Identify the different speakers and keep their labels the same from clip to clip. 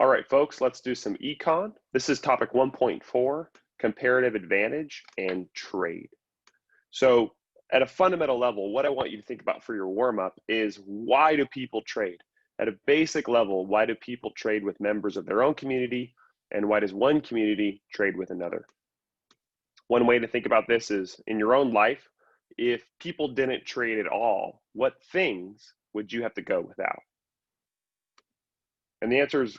Speaker 1: All right, folks, let's do some econ. This is topic 1.4, comparative advantage and trade. So at a fundamental level, what I want you to think about for your warm-up is, why do people trade? At a basic level, why do people trade with members of their own community, and why does one community trade with another? One way to think about this is, in your own life, if people didn't trade at all, what things would you have to go without? And the answer is,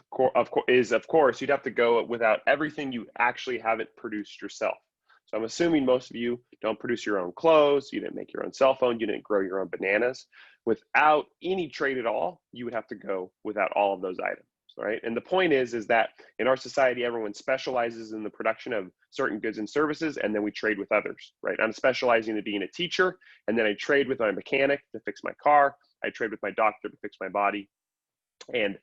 Speaker 1: of course, you'd have to go without everything you actually haven't produced yourself. So I'm assuming most of you don't produce your own clothes, you didn't make your own cell phone, you didn't grow your own bananas. Without any trade at all, you would have to go without all of those items, right? And the point is that in our society, everyone specializes in the production of certain goods and services, and then we trade with others, right? I'm specializing in being a teacher, and then I trade with my mechanic to fix my car. I trade with my doctor to fix my body. And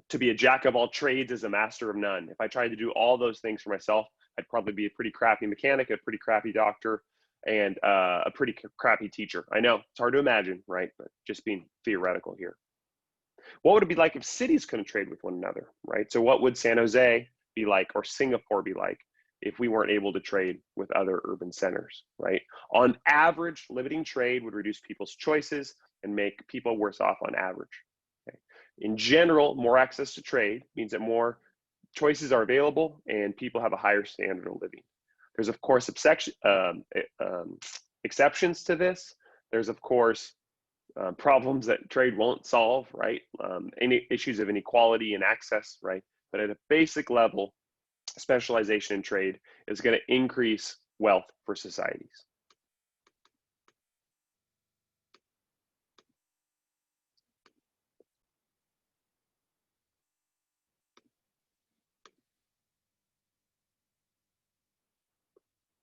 Speaker 1: to be a jack of all trades is a master of none. If I tried to do all those things for myself, I'd probably be a pretty crappy mechanic, a pretty crappy doctor, and a pretty crappy teacher. I know, it's hard to imagine, right? But just being theoretical here. What would it be like if cities couldn't trade with one another, right? So what would San Jose be like, or Singapore be like, if we weren't able to trade with other urban centers, right? On average, limiting trade would reduce people's choices and make people worse off on average. In general, more access to trade means that more choices are available and people have a higher standard of living. There's, of course, exceptions to this. There's, of course, problems that trade won't solve, right? Any issues of inequality and access, right? But at a basic level, specialization in trade is going to increase wealth for societies.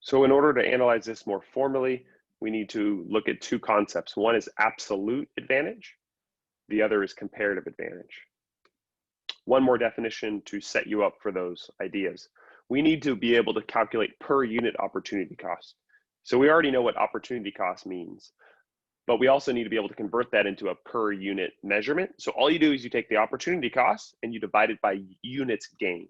Speaker 1: So in order to analyze this more formally, we need to look at two concepts. One is absolute advantage. The other is comparative advantage. One more definition to set you up for those ideas. We need to be able to calculate per unit opportunity cost. So we already know what opportunity cost means, but we also need to be able to convert that into a per unit measurement. So all you do is you take the opportunity cost and you divide it by units gained.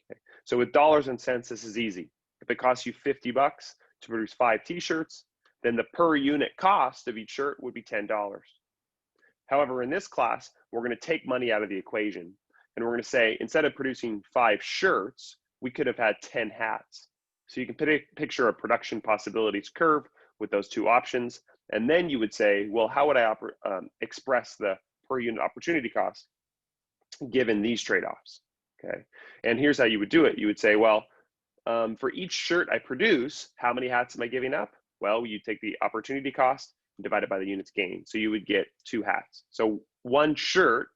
Speaker 1: Okay. So with dollars and cents, this is easy. If it costs you 50 bucks to produce 5 t-shirts, then the per unit cost of each shirt would be $10. However, in this class, we're going to take money out of the equation, and we're going to say, instead of producing 5 shirts, we could have had 10 hats. So you can picture a production possibilities curve with those two options, and then you would say, well, how would I express the per unit opportunity cost given these trade-offs? Okay, and here's how you would do it. You would say, well, for each shirt I produce, how many hats am I giving up? Well, you take the opportunity cost and divide it by the units gained. So you would get 2 hats. So one shirt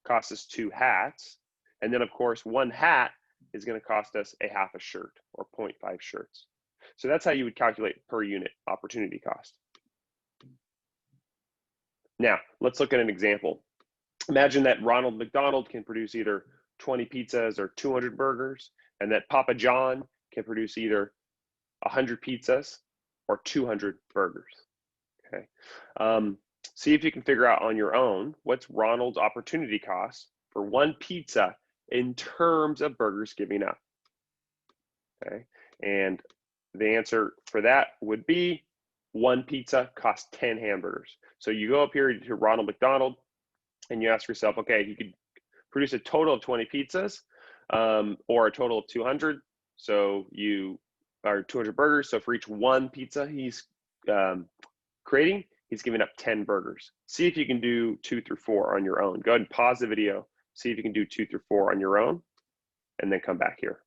Speaker 1: costs us 2 hats. And then of course, 1 hat is going to cost us a half a shirt, or 0.5 shirts. So that's how you would calculate per unit opportunity cost. Now, let's look at an example. Imagine that Ronald McDonald can produce either 20 pizzas or 200 burgers, and that Papa John can produce either 100 pizzas or 200 burgers. Okay. See if you can figure out on your own what's Ronald's opportunity cost for 1 pizza in terms of burgers giving up. Okay. And the answer for that would be 1 pizza costs 10 hamburgers. So you go up here to Ronald McDonald and you ask yourself, okay, he could produce a total of 20 pizzas or a total of 200. So you are 200 burgers. So for each 1 pizza he's creating, he's giving up 10 burgers. See if you can do 2 through 4 on your own. Go ahead and pause the video. See if you can do 2 through 4 on your own, and then come back here.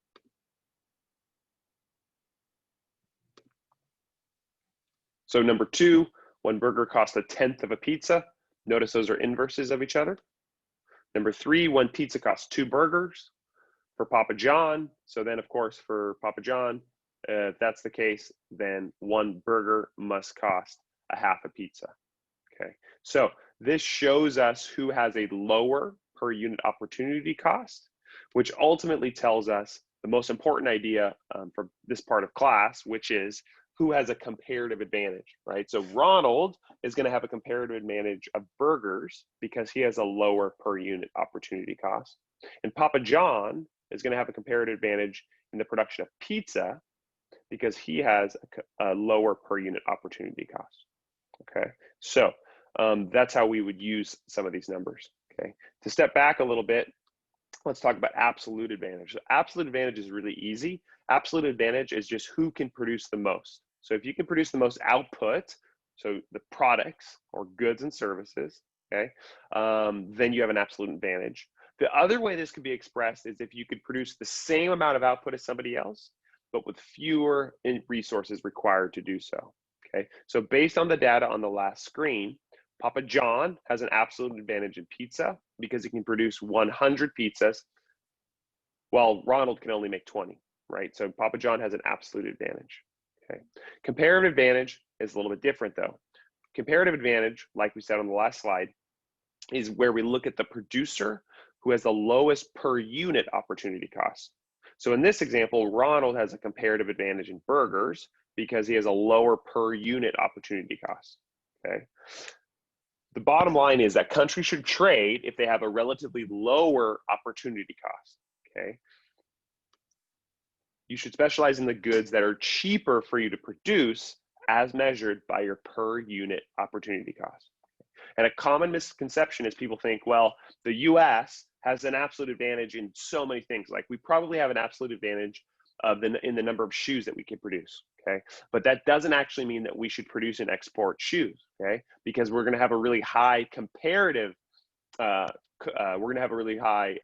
Speaker 1: So number 2, 1 burger costs 1/10 of a pizza. Notice those are inverses of each other. Number 3, 1 pizza costs 2 burgers. For Papa John, so then of course for Papa John, if that's the case, then 1 burger must cost a half a pizza. Okay, so this shows us who has a lower per unit opportunity cost, which ultimately tells us the most important idea for this part of class, which is who has a comparative advantage, right? So Ronald is going to have a comparative advantage of burgers because he has a lower per unit opportunity cost. And Papa John is going to have a comparative advantage in the production of pizza because he has a lower per unit opportunity cost. Okay, so that's how we would use some of these numbers. Okay, to step back a little bit, let's talk about absolute advantage. So absolute advantage is really easy. Absolute advantage is just who can produce the most. So if you can produce the most output, so the products or goods and services, okay, then you have an absolute advantage. The other way this could be expressed is if you could produce the same amount of output as somebody else, but with fewer resources required to do so. Okay, so based on the data on the last screen, Papa John has an absolute advantage in pizza because he can produce 100 pizzas, while Ronald can only make 20, right? So Papa John has an absolute advantage. Okay, comparative advantage is a little bit different though. Comparative advantage, like we said on the last slide, is where we look at the producer who has the lowest per unit opportunity cost. So in this example, Ronald has a comparative advantage in burgers because he has a lower per unit opportunity cost, okay? The bottom line is that countries should trade if they have a relatively lower opportunity cost, okay? You should specialize in the goods that are cheaper for you to produce as measured by your per unit opportunity cost. And a common misconception is people think, well, the US has an absolute advantage in so many things. Like we probably have an absolute advantage in the number of shoes that we can produce, okay? But that doesn't actually mean that we should produce and export shoes, okay? Because we're gonna have a really high comparative, we're gonna have a really high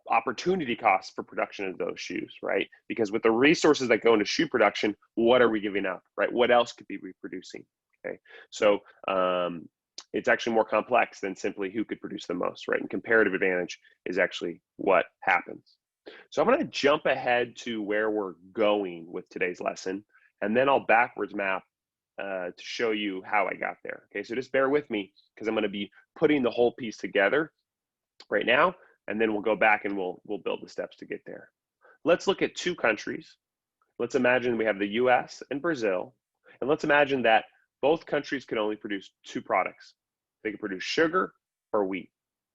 Speaker 1: opportunity cost for production of those shoes, right? Because with the resources that go into shoe production, what are we giving up, right? What else could be reproducing? Okay, so it's actually more complex than simply who could produce the most, right? And comparative advantage is actually what happens. So I'm going to jump ahead to where we're going with today's lesson, and then I'll backwards map to show you how I got there. Okay, so just bear with me because I'm going to be putting the whole piece together right now, and then we'll go back and we'll build the steps to get there. Let's look at two countries. Let's imagine we have the US and Brazil, and let's imagine that both countries can only produce two products. They can produce sugar or wheat.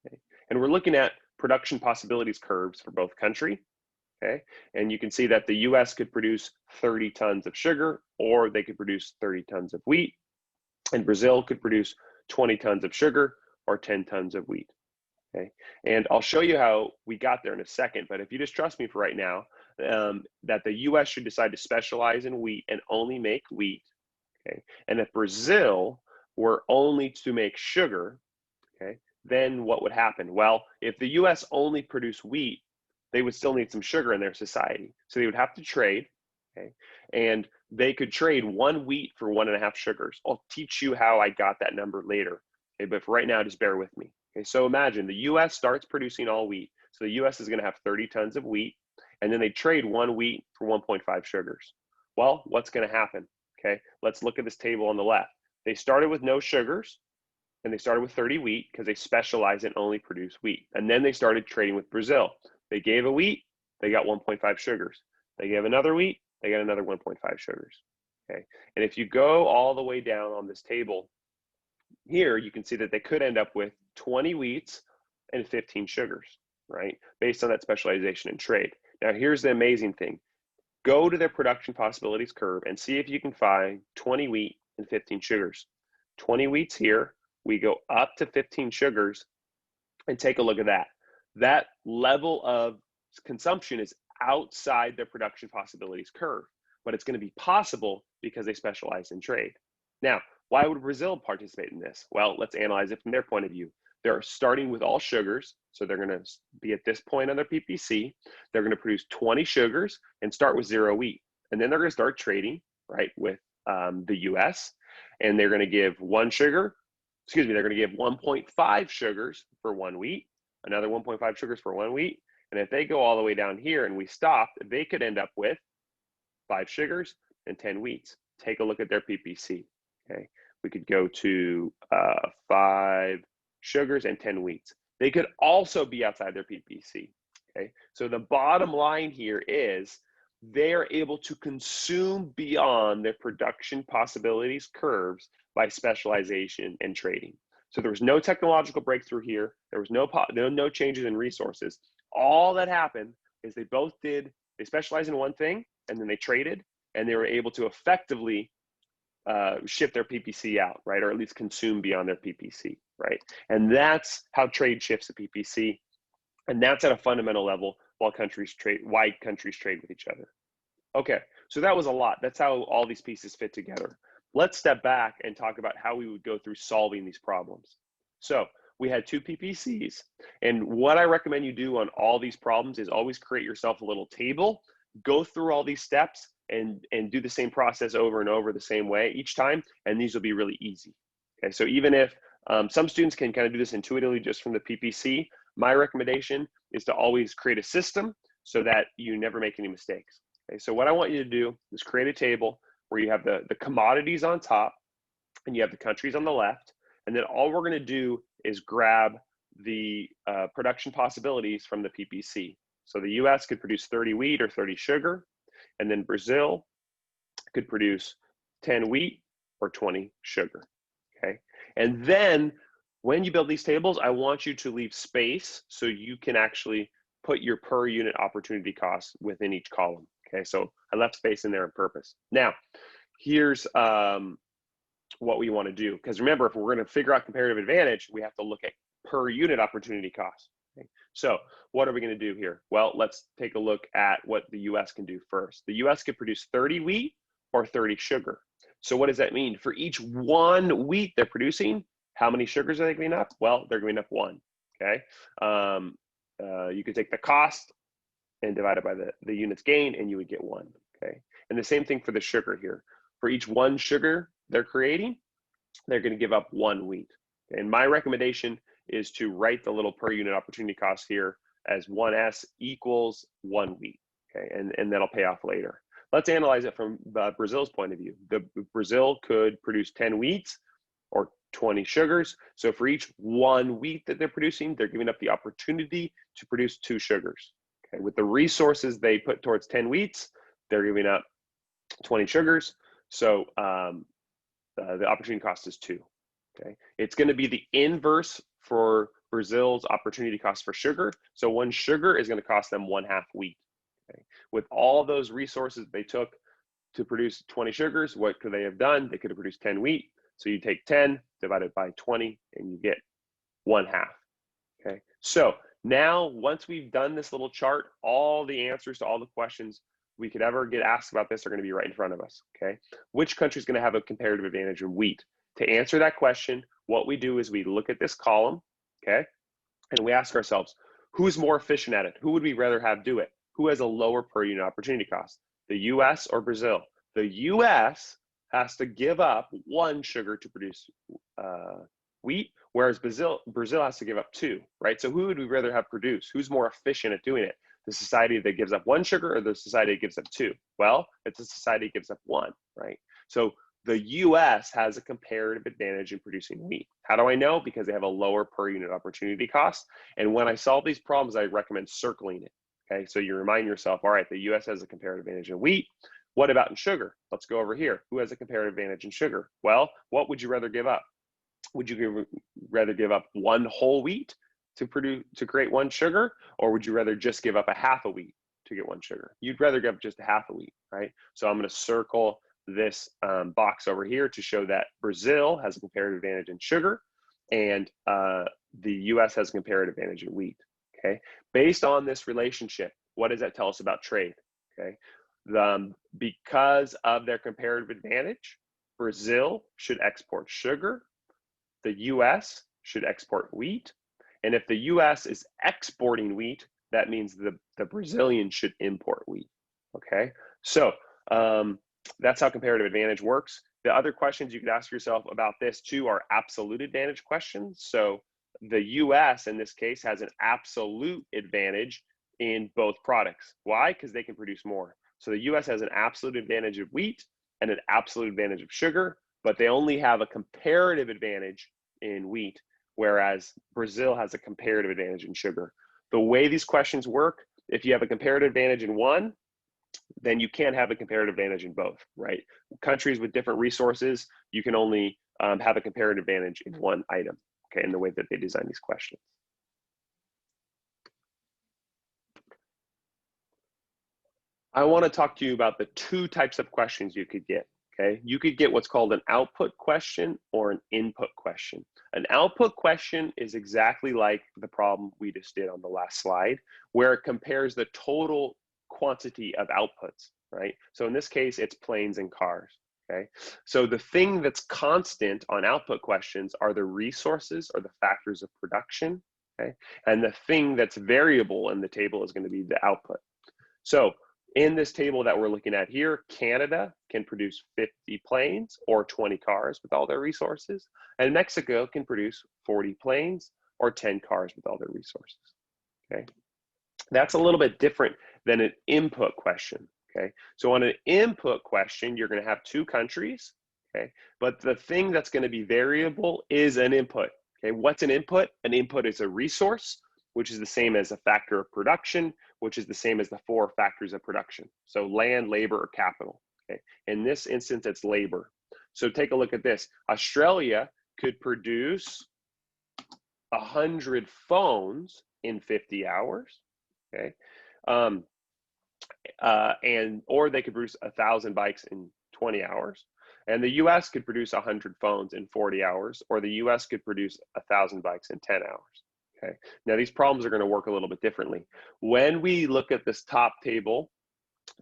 Speaker 1: Okay? And we're looking at production possibilities curves for both countries. Okay? And you can see that the US could produce 30 tons of sugar, or they could produce 30 tons of wheat. And Brazil could produce 20 tons of sugar or 10 tons of wheat. Okay? And I'll show you how we got there in a second, but if you just trust me for right now, that the US should decide to specialize in wheat and only make wheat. Okay, and if Brazil were only to make sugar, okay, then what would happen? Well, if the US only produced wheat, they would still need some sugar in their society. So they would have to trade, okay, and they could trade 1 wheat for 1.5 sugars. I'll teach you how I got that number later, okay, but for right now, just bear with me. Okay, so imagine the US starts producing all wheat. So the US is gonna have 30 tons of wheat, and then they trade 1 wheat for 1.5 sugars. Well, what's gonna happen? Okay, let's look at this table on the left. They started with no sugars, and they started with 30 wheat because they specialize and only produce wheat. And then they started trading with Brazil. They gave a wheat, they got 1.5 sugars. They gave another wheat, they got another 1.5 sugars. Okay, and if you go all the way down on this table here, you can see that they could end up with 20 wheats and 15 sugars, right? Based on that specialization in trade. Now, here's the amazing thing. Go to their production possibilities curve and see if you can find 20 wheat and 15 sugars. 20 wheats here, we go up to 15 sugars, and take a look at that. That level of consumption is outside their production possibilities curve, but it's going to be possible because they specialize in trade. Now, why would Brazil participate in this? Well, let's analyze it from their point of view. They're starting with all sugars, so they're going to be at this point on their PPC. They're going to produce 20 sugars and start with 0 wheat. And then they're going to start trading, right, with the US. And they're going to give 1 sugar, they're going to give 1.5 sugars for 1 wheat, another 1.5 sugars for 1 wheat. And if they go all the way down here and we stop, they could end up with 5 sugars and 10 wheats. Take a look at their PPC, okay? We could go to 5 sugars and 10 wheats. They could also be outside their PPC, okay? So the bottom line here is they are able to consume beyond their production possibilities curves by specialization and trading. So there was no technological breakthrough here. There was no changes in resources. All that happened is they specialized in one thing, and then they traded, and they were able to effectively shift their PPC out, right? Or at least consume beyond their PPC, right? And that's how trade shifts the PPC. And that's at a fundamental level why countries trade with each other. Okay, so that was a lot. That's how all these pieces fit together. Let's step back and talk about how we would go through solving these problems. So we had two PPCs, and what I recommend you do on all these problems is always create yourself a little table, go through all these steps, and do the same process over and over the same way each time, and these will be really easy. Okay, so even if some students can kind of do this intuitively just from the PPC, my recommendation is to always create a system so that you never make any mistakes. Okay, so what I want you to do is create a table where you have the commodities on top and you have the countries on the left. And then all we're going to do is grab the production possibilities from the PPC. So the US could produce 30 wheat or 30 sugar. And then Brazil could produce 10 wheat or 20 sugar. Okay. And then when you build these tables, I want you to leave space so you can actually put your per unit opportunity costs within each column. Okay, so I left space in there on purpose. Now, here's what we want to do. Because remember, if we're going to figure out comparative advantage, we have to look at per unit opportunity cost. Okay? So what are we going to do here? Well, let's take a look at what the US can do first. The US could produce 30 wheat or 30 sugar. So what does that mean? For each one wheat they're producing, how many sugars are they giving up? Well, they're giving up one. Okay. You could take the cost and divide it by the units gained, and you would get one. Okay. And the same thing for the sugar here. For each one sugar they're creating, they're going to give up one wheat. Okay? And my recommendation is to write the little per unit opportunity cost here as 1S equals 1 wheat. Okay. And that'll pay off later. Let's analyze it from Brazil's point of view. Brazil could produce 10 wheats or 20 sugars. So for each one wheat that they're producing, they're giving up the opportunity to produce 2 sugars. Okay. With the resources they put towards 10 wheats, they're giving up 20 sugars. So the opportunity cost is 2. Okay. It's going to be the inverse for Brazil's opportunity cost for sugar. So 1 sugar is going to cost them 1/2 wheat. Okay. With all those resources they took to produce 20 sugars, what could they have done? They could have produced 10 wheat. So you take 10 divided by 20 and you get 1/2. Okay. So now once we've done this little chart, all the answers to all the questions we could ever get asked about this are going to be right in front of us. Okay. Which country is going to have a comparative advantage in wheat? To answer that question, what we do is we look at this column, okay, and we ask ourselves, who's more efficient at it? Who would we rather have do it? Who has a lower per unit opportunity cost? The US or Brazil? The US has to give up 1 sugar to produce wheat, whereas Brazil has to give up 2, right? So who would we rather have produce? Who's more efficient at doing it? The society that gives up 1 sugar or the society that gives up 2? Well, it's a society that gives up 1, right? So the US has a comparative advantage in producing wheat. How do I know? Because they have a lower per unit opportunity cost. And when I solve these problems, I recommend circling it. Okay, so you remind yourself, all right, the US has a comparative advantage in wheat. What about in sugar? Let's go over here. Who has a comparative advantage in sugar? Well, what would you rather give up? Would you rather give up 1 whole wheat to create 1 sugar, or would you rather just give up 1/2 wheat to get 1 sugar? You'd rather give up just 1/2 wheat, right? So I'm going to circle this box over here to show that Brazil has a comparative advantage in sugar, and the US has a comparative advantage in wheat. Okay, based on this relationship, what does that tell us about trade? Okay, because of their comparative advantage, Brazil should export sugar, the US should export wheat, and if the US is exporting wheat, that means the Brazilian should import wheat. Okay, so that's how comparative advantage works. The other questions you could ask yourself about this too are absolute advantage questions. So the US in this case has an absolute advantage in both products. Why? Because they can produce more. So the US has an absolute advantage of wheat and an absolute advantage of sugar, but they only have a comparative advantage in wheat, whereas Brazil has a comparative advantage in sugar. The way these questions work, if you have a comparative advantage in one, then you can't have a comparative advantage in both, right? Countries with different resources, you can only have a comparative advantage in one item, okay, in the way that they design these questions. I want to talk to you about the two types of questions you could get, okay? You could get what's called an output question or an input question. An output question is exactly like the problem we just did on the last slide, where it compares the total quantity of outputs, right? So in this case, it's planes and cars, okay? So the thing that's constant on output questions are the resources or the factors of production, okay? And the thing that's variable in the table is going to be the output. So in this table that we're looking at here, Canada can produce 50 planes or 20 cars with all their resources, and Mexico can produce 40 planes or 10 cars with all their resources, okay? That's a little bit different than an input question, okay? So on an input question, you're gonna have two countries, okay? But the thing that's gonna be variable is an input, okay? What's an input? An input is a resource, which is the same as a factor of production, which is the same as the 4 factors of production. So land, labor, or capital, okay? In this instance, it's labor. So take a look at this. Australia could produce 100 phones in 50 hours, okay? Or they could produce 1,000 bikes in 20 hours. And the US could produce 100 phones in 40 hours, or the US could produce 1,000 bikes in 10 hours. Okay. Now these problems are going to work a little bit differently. When we look at this top table,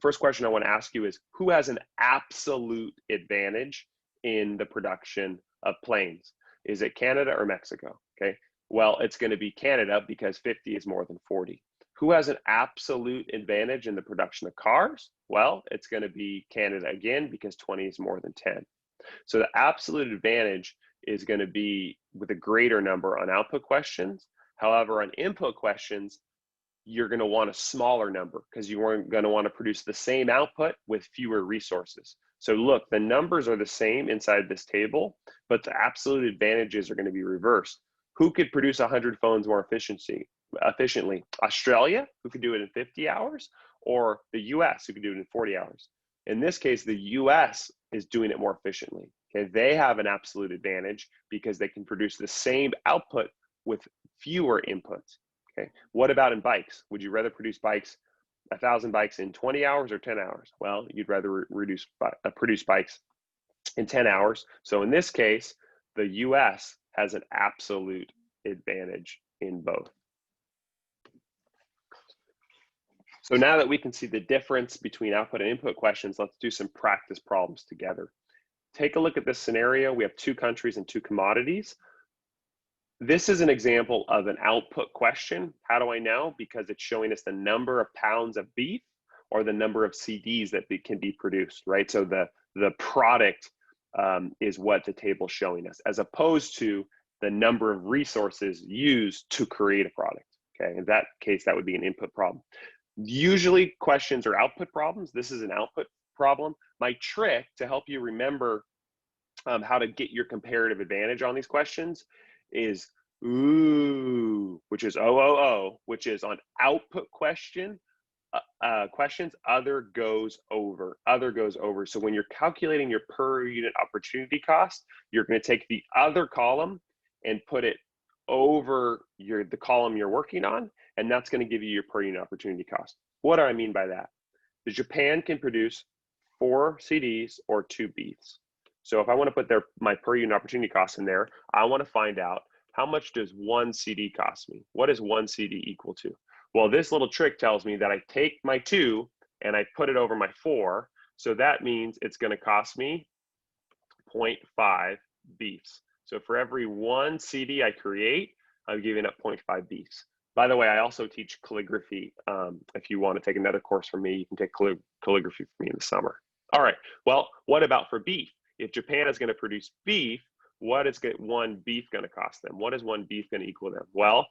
Speaker 1: first question I want to ask you is, who has an absolute advantage in the production of planes? Is it Canada or Mexico? Okay. Well, it's going to be Canada because 50 is more than 40. Who has an absolute advantage in the production of cars? Well, it's going to be Canada again because 20 is more than 10. So the absolute advantage is going to be with a greater number on output questions. However, on input questions, you're going to want a smaller number because you are going to want to produce the same output with fewer resources. So look, the numbers are the same inside this table, but the absolute advantages are going to be reversed. Who could produce 100 phones more efficiently? Australia, who could do it in 50 hours, or the US, who could do it in 40 hours? In this case, the US is doing it more efficiently. Okay, they have an absolute advantage because they can produce the same output with fewer inputs. Okay, what about in bikes? Would you rather produce 1,000 bikes in 20 hours or 10 hours? Well, you'd rather produce bikes in 10 hours. So in this case, the US has an absolute advantage in both. So now that we can see the difference between output and input questions, let's do some practice problems together. Take a look at this scenario. We have 2 countries and 2 commodities. This is an example of an output question. How do I know? Because it's showing us the number of pounds of beef or the number of CDs that can be produced, right? So the product is what the table's showing us, as opposed to the number of resources used to create a product, okay? In that case, that would be an input problem. Usually questions are output problems. This is an output problem. My trick to help you remember how to get your comparative advantage on these questions is which is OOO, which is on output questions, other goes over. So when you're calculating your per unit opportunity cost, you're going to take the other column and put it over the column you're working on, and that's going to give you your per unit opportunity cost. What do I mean by that? The Japan can produce 4 CDs or 2 beefs. So if I want to put my per unit opportunity cost in there, I want to find out how much does 1 CD cost me? What is 1 CD equal to? Well, this little trick tells me that I take my 2 and I put it over my 4. So that means it's going to cost me 0.5 beefs. So for every 1 CD I create, I'm giving up 0.5 beefs. By the way, I also teach calligraphy. If you want to take another course from me, you can take calligraphy from me in the summer. All right, well, what about for beef? If Japan is going to produce beef, what is 1 beef going to cost them? What is 1 beef going to equal them? Well,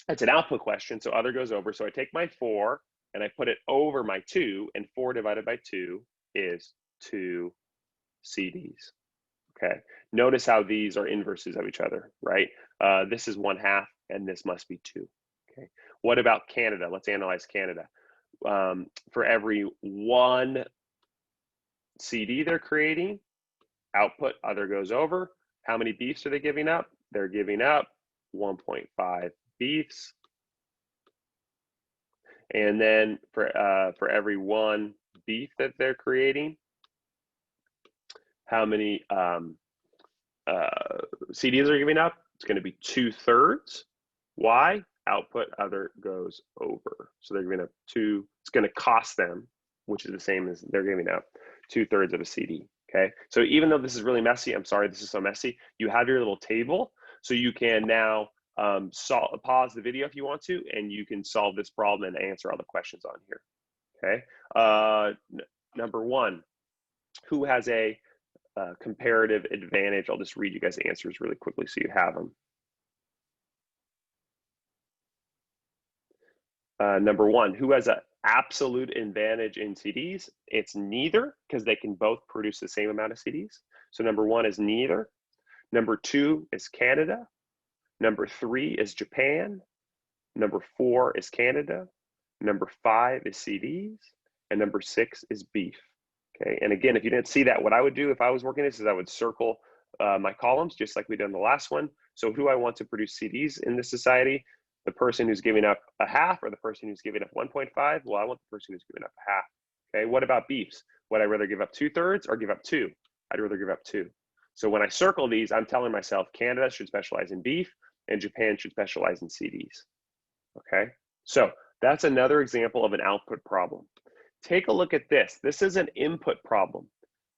Speaker 1: it's an output question, so other goes over. So I take my 4 and I put it over my 2, and 4 divided by 2 is 2 CDs. Okay, notice how these are inverses of each other, right? This is 1/2 and this must be 2. Okay, what about Canada? Let's analyze Canada. for every one CD they're creating, output other goes over. How many beefs are they giving up? They're giving up 1.5 beefs. And then for every one beef that they're creating, how many CDs are giving up? It's going to be 2/3. Why? Output other goes over. So they're giving up two. It's going to cost them, which is the same as they're giving up 2/3 of a CD. Okay. So even though this is really messy, I'm sorry this is so messy, you have your little table. So you can now pause the video if you want to, and you can solve this problem and answer all the questions on here. Okay. Number one, who has a comparative advantage? I'll just read you guys the answers really quickly so you have them. Number one, who has an absolute advantage in CDs? It's neither, because they can both produce the same amount of CDs. So number one is neither. Number two is Canada. Number three is Japan. Number four is Canada. Number five is CDs. And number six is beef. Okay, and again, if you didn't see that, what I would do if I was working this is I would circle my columns just like we did in the last one. So who do I want to produce CDs in this society? The person who's giving up a half or the person who's giving up 1.5? Well, I want the person who's giving up a half. Okay, what about beefs? Would I rather give up 2/3 or give up 2? I'd rather give up 2. So when I circle these, I'm telling myself Canada should specialize in beef and Japan should specialize in CDs. Okay, so that's another example of an output problem. Take a look at this. This is an input problem.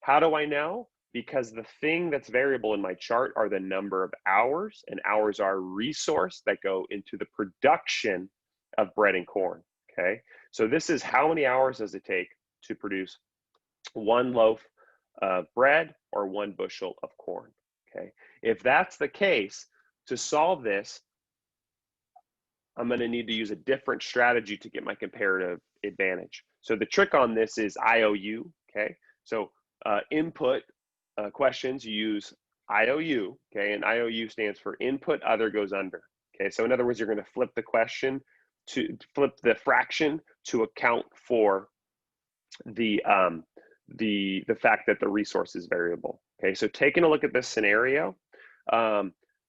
Speaker 1: How do I know? Because the thing that's variable in my chart are the number of hours, and hours are a resource that go into the production of bread and corn, okay? So this is how many hours does it take to produce one loaf of bread or one bushel of corn, okay? If that's the case, to solve this, I'm gonna need to use a different strategy to get my comparative advantage. So the trick on this is IOU, okay? So input questions, you use IOU, okay? And IOU stands for input other goes under, okay? So in other words, you're gonna flip the question to flip the fraction to account for the fact that the resource is variable, okay? So taking a look at this scenario,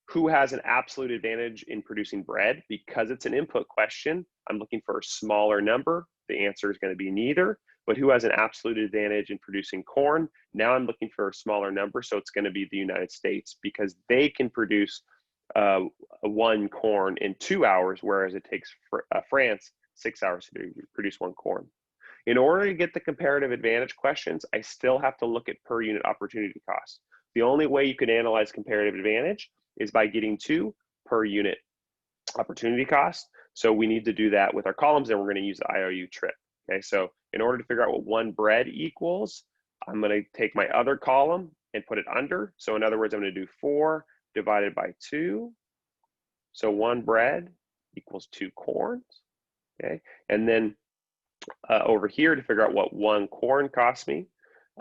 Speaker 1: who has an absolute advantage in producing bread? Because it's an input question, I'm looking for a smaller number. The answer is going to be neither. But who has an absolute advantage in producing corn? Now I'm looking for a smaller number, so it's going to be the United States, because they can produce one corn in 2 hours, whereas it takes France 6 hours to produce one corn. In order to get the comparative advantage questions, I still have to look at per unit opportunity cost. The only way you can analyze comparative advantage is by getting to per unit opportunity cost. So we need to do that with our columns, and we're going to use the IOU trick. Okay, so in order to figure out what one bread equals, I'm going to take my other column and put it under. So in other words, I'm going to do 4 divided by 2. So one bread equals 2 corns. Okay, and then over here to figure out what one corn costs me,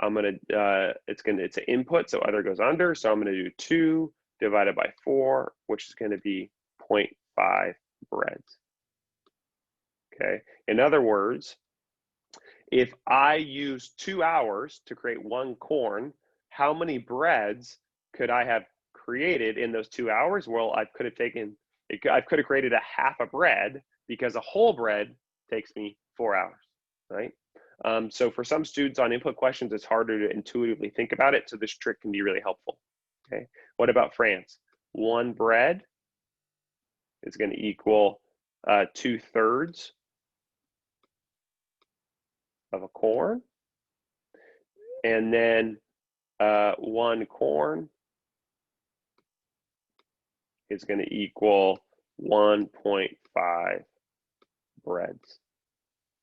Speaker 1: I'm going to it's an input, so other goes under. So I'm going to do 2 divided by 4, which is going to be 0.5 breads. Okay, in other words, if I use 2 hours to create one corn, how many breads could I have created in those 2 hours? Well, I could have created a half a bread, because a whole bread takes me 4 hours, right? So for some students on input questions, it's harder to intuitively think about it. So this trick can be really helpful. Okay, what about France? One bread is going to equal 2/3 of a corn, and then one corn is going to equal 1.5 breads.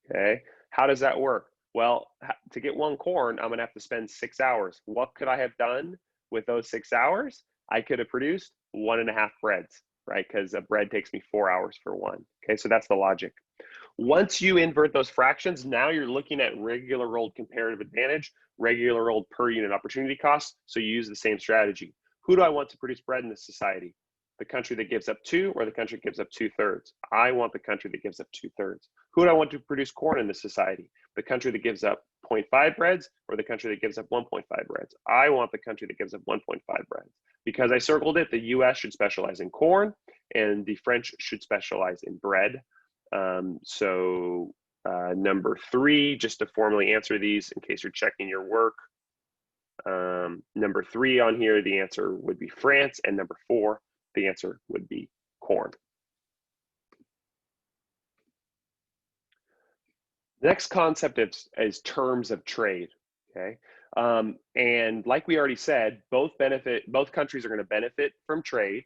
Speaker 1: Okay, how does that work? Well, to get one corn, I'm going to have to spend 6 hours. What could I have done with those 6 hours? I could have produced 1.5 breads, right? Because a bread takes me 4 hours for one. Okay, so that's the logic. Once you invert those fractions, now you're looking at regular old comparative advantage, regular old per unit opportunity cost. So you use the same strategy. Who do I want to produce bread in this society? The country that gives up 2 or the country that gives up 2/3? I want the country that gives up 2/3. Who do I want to produce corn in this society? The country that gives up 0.5 breads or the country that gives up 1.5 breads? I want the country that gives up 1.5 breads. Because I circled it, the US should specialize in corn and the French should specialize in bread. Number 3, just to formally answer these in case you're checking your work. Number 3 on here, the answer would be France, and number 4, the answer would be corn. Next concept is terms of trade, okay? And like we already said, both countries are going to benefit from trade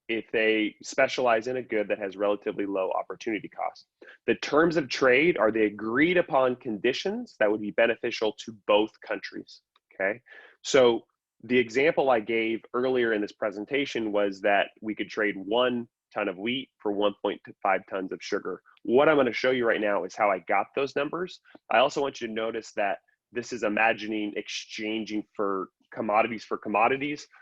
Speaker 1: if they specialize in a good that has relatively low opportunity cost. The terms of trade are the agreed upon conditions that would be beneficial to both countries, okay? So the example I gave earlier in this presentation was that we could trade 1 ton of wheat for 1.5 tons of sugar. What I'm going to show you right now is how I got those numbers. I also want you to notice that this is imagining exchanging for commodities.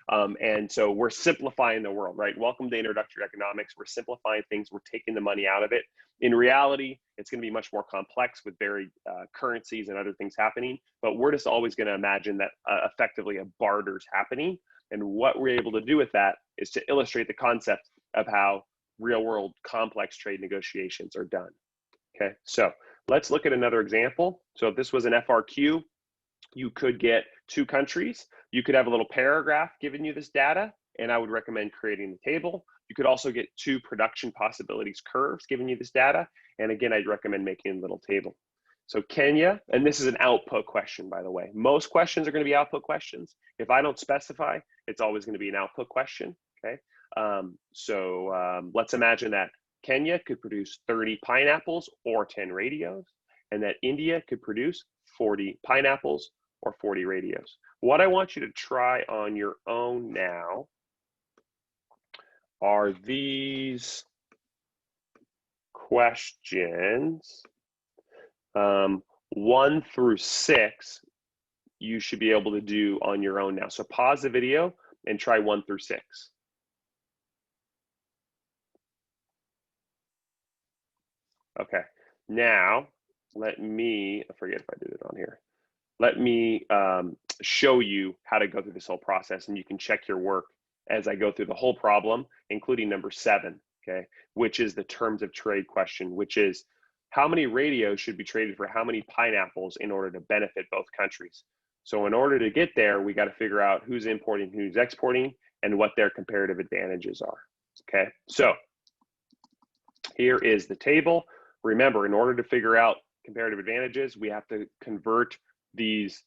Speaker 1: And so we're simplifying the world, right? Welcome to Introductory Economics. We're simplifying things. We're taking the money out of it. In reality, it's going to be much more complex with varied currencies and other things happening. But we're just always going to imagine that effectively a barter's happening. And what we're able to do with that is to illustrate the concept of how real world complex trade negotiations are done. Okay, so let's look at another example. So if this was an FRQ, you could get 2 countries. You could have a little paragraph giving you this data, and I would recommend creating the table. You could also get 2 production possibilities curves giving you this data. And again, I'd recommend making a little table. So Kenya, and this is an output question, by the way. Most questions are going to be output questions. If I don't specify, it's always going to be an output question, okay? Let's imagine that Kenya could produce 30 pineapples or 10 radios, and that India could produce 40 pineapples or 40 radios. What I want you to try on your own now are these questions. 1 through 6, you should be able to do on your own now. So pause the video and try 1 through 6. Okay, now let me, I forget if I did it on here. Let me show you how to go through this whole process, and you can check your work as I go through the whole problem, including number 7, okay, which is the terms of trade question, which is how many radios should be traded for how many pineapples in order to benefit both countries. So in order to get there, we got to figure out who's importing, who's exporting, and what their comparative advantages are, okay? So here is the table. Remember, in order to figure out comparative advantages, we have to convert these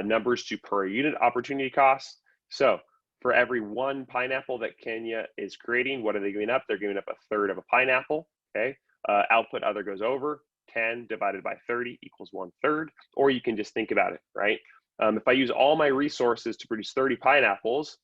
Speaker 1: numbers to per unit opportunity costs. So for every 1 pineapple that Kenya is creating, what are they giving up? They're giving up 1/3 of a pineapple, okay? Output other goes over, 10 divided by 30 equals 1/3, or you can just think about it, right? If I use all my resources to produce 30 pineapples,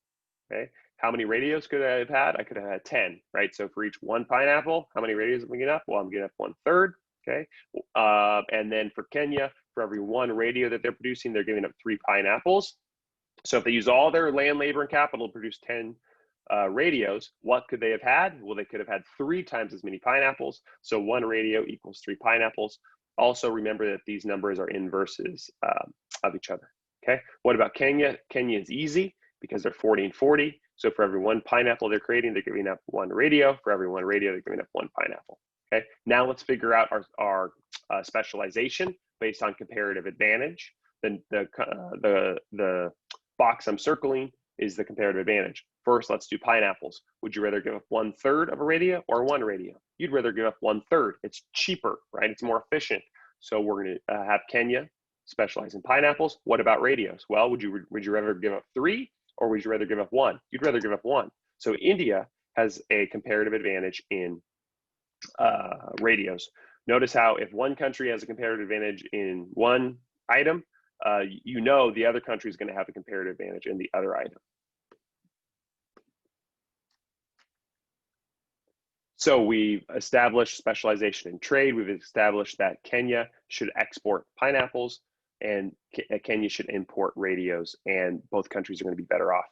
Speaker 1: okay, how many radios could I have had? I could have had 10, right? So for each 1 pineapple, how many radios am I getting up? Well, I'm getting up 1/3, okay? And then for Kenya, for every 1 radio that they're producing, they're giving up 3 pineapples. So if they use all their land, labor, and capital to produce 10 radios, what could they have had? Well, they could have had 3 times as many pineapples. So 1 radio equals 3 pineapples. Also remember that these numbers are inverses of each other, okay? What about Kenya? Kenya is easy because they're 40 and 40. So for every 1 pineapple they're creating, they're giving up 1 radio. For every 1 radio, they're giving up 1 pineapple. Okay. Now let's figure out our specialization based on comparative advantage. Then the box I'm circling is the comparative advantage. First, let's do pineapples. Would you rather give up 1/3 of a radio or 1 radio? You'd rather give up 1/3. It's cheaper, right? It's more efficient. So we're going to have Kenya specialize in pineapples. What about radios? Well, would you rather give up 3? Or would you rather give up 1? You'd rather give up 1. So India has a comparative advantage in radios. Notice how if one country has a comparative advantage in one item, you know the other country is going to have a comparative advantage in the other item. So we've established specialization in trade. We've established that Kenya should export pineapples and Kenya should import radios, and both countries are going to be better off.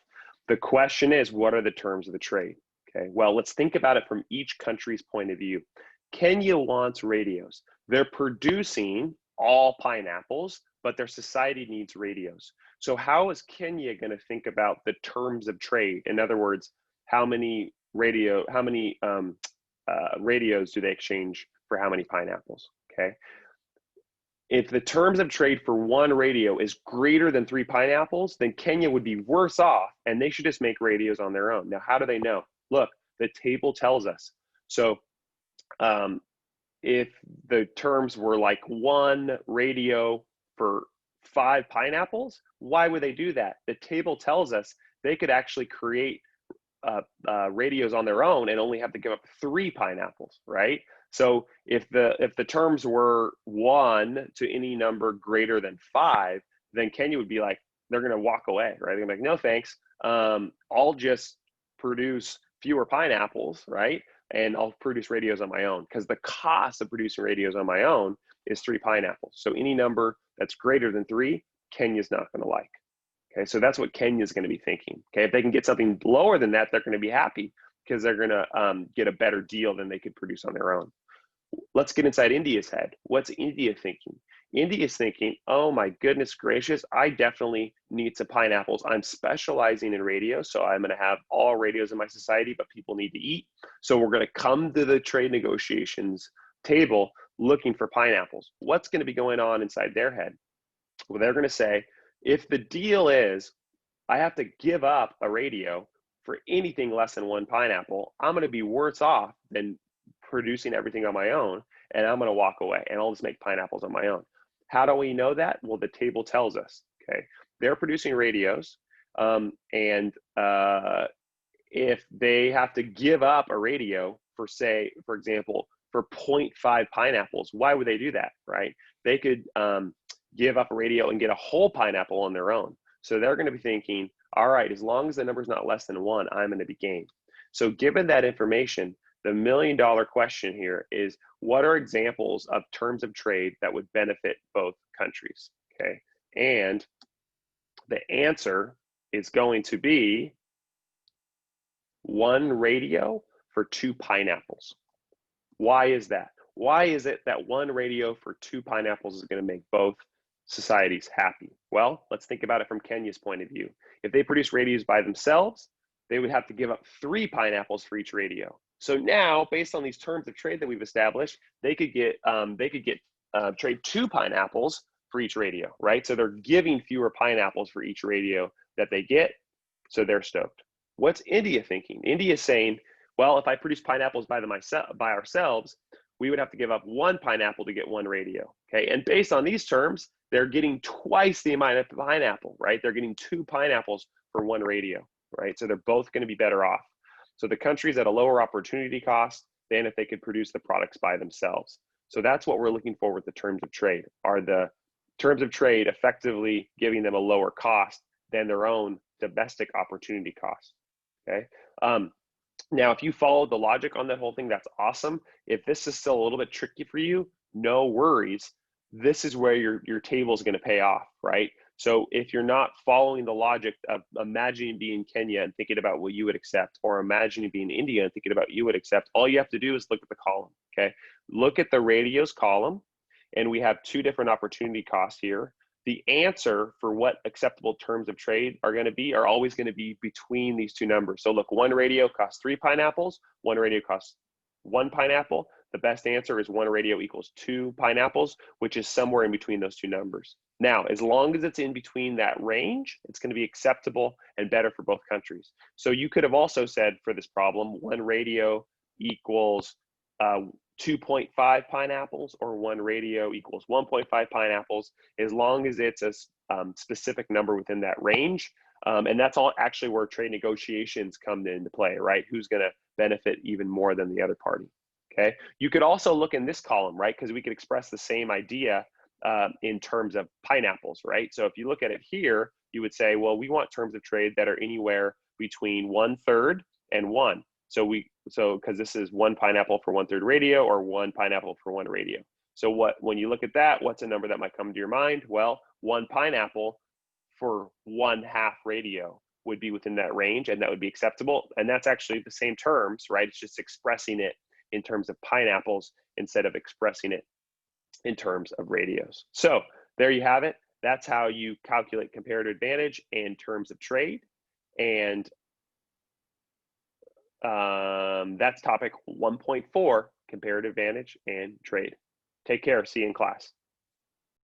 Speaker 1: The question is, what are the terms of the trade? Okay, well, let's think about it from each country's point of view. Kenya wants radios. They're producing all pineapples, but their society needs radios. So how is Kenya going to think about the terms of trade? In other words, how many radios do they exchange for how many pineapples? Okay. If the terms of trade for one radio is greater than 3 pineapples, then Kenya would be worse off and they should just make radios on their own. Now, how do they know? Look, the table tells us. So if the terms were like 1 radio for 5 pineapples, why would they do that? The table tells us they could actually create radios on their own and only have to give up 3 pineapples, right? So if the terms were 1 to any number greater than 5, then Kenya would be like, they're going to walk away, right? They're going to be like, no, thanks. I'll just produce fewer pineapples, right? And I'll produce radios on my own, because the cost of producing radios on my own is 3 pineapples. So any number that's greater than 3, Kenya's not going to like. Okay, so that's what Kenya's going to be thinking. Okay, if they can get something lower than that, they're going to be happy because they're going to get a better deal than they could produce on their own. Let's get inside India's head. What's India thinking? India's thinking, oh my goodness gracious, I definitely need some pineapples. I'm specializing in radios, so I'm going to have all radios in my society, but people need to eat. So we're going to come to the trade negotiations table looking for pineapples. What's going to be going on inside their head? Well, they're going to say, if the deal is I have to give up a radio for anything less than 1 pineapple, I'm going to be worse off than producing everything on my own, and I'm going to walk away and I'll just make pineapples on my own. How do we know that? Well, the table tells us. Okay, they're producing radios, and if they have to give up a radio for, say, for example, for 0.5 pineapples, why would they do that, right? They could give up a radio and get a whole pineapple on their own. So they're going to be thinking, all right, as long as the number's not less than 1, I'm going to be game. So given that information, the $1 million question here is, what are examples of terms of trade that would benefit both countries? Okay, and the answer is going to be 1 radio for 2 pineapples. Why is that? Why is it that 1 radio for 2 pineapples is going to make both societies happy? Well, let's think about it from Kenya's point of view. If they produce radios by themselves, they would have to give up 3 pineapples for each radio. So now, based on these terms of trade that we've established, they could trade 2 pineapples for each radio, right? So they're giving fewer pineapples for each radio that they get, so they're stoked. What's India thinking? India's saying, well, if I produce pineapples by ourselves, we would have to give up 1 pineapple to get 1 radio, okay? And based on these terms, they're getting twice the amount of pineapple, right? They're getting 2 pineapples for 1 radio, right? So they're both going to be better off. So the country's at a lower opportunity cost than if they could produce the products by themselves. So that's what we're looking for with the terms of trade. Are the terms of trade effectively giving them a lower cost than their own domestic opportunity cost? Okay. Now, if you followed the logic on that whole thing, that's awesome. If this is still a little bit tricky for you, no worries. This is where your table is going to pay off, right? So if you're not following the logic of imagining being Kenya and thinking about what you would accept, or imagining being India and thinking about what you would accept, all you have to do is look at the column, okay? Look at the radios column, and we have 2 different opportunity costs here. The answer for what acceptable terms of trade are always going to be between these 2 numbers. So look, 1 radio costs 3 pineapples, 1 radio costs 1 pineapple. The best answer is 1 radio equals 2 pineapples, which is somewhere in between those 2 numbers. Now, as long as it's in between that range, it's going to be acceptable and better for both countries. So you could have also said for this problem, 1 radio equals 2.5 pineapples, or 1 radio equals 1.5 pineapples, as long as it's a specific number within that range. And that's all actually where trade negotiations come into play, right? Who's going to benefit even more than the other party? Okay. You could also look in this column, right? Because we could express the same idea in terms of pineapples, right? So if you look at it here, you would say, well, we want terms of trade that are anywhere between 1/3 and 1. So because this is 1 pineapple for 1/3 radio, or 1 pineapple for 1 radio. So when you look at that, what's a number that might come to your mind? Well, 1 pineapple for 1/2 radio. would be within that range, and that would be acceptable. And that's actually the same terms, right? It's just expressing it in terms of pineapples instead of expressing it in terms of radios. So there you have it. That's how you calculate comparative advantage in terms of trade. And that's topic 1.4, comparative advantage and trade. Take care. See you in class.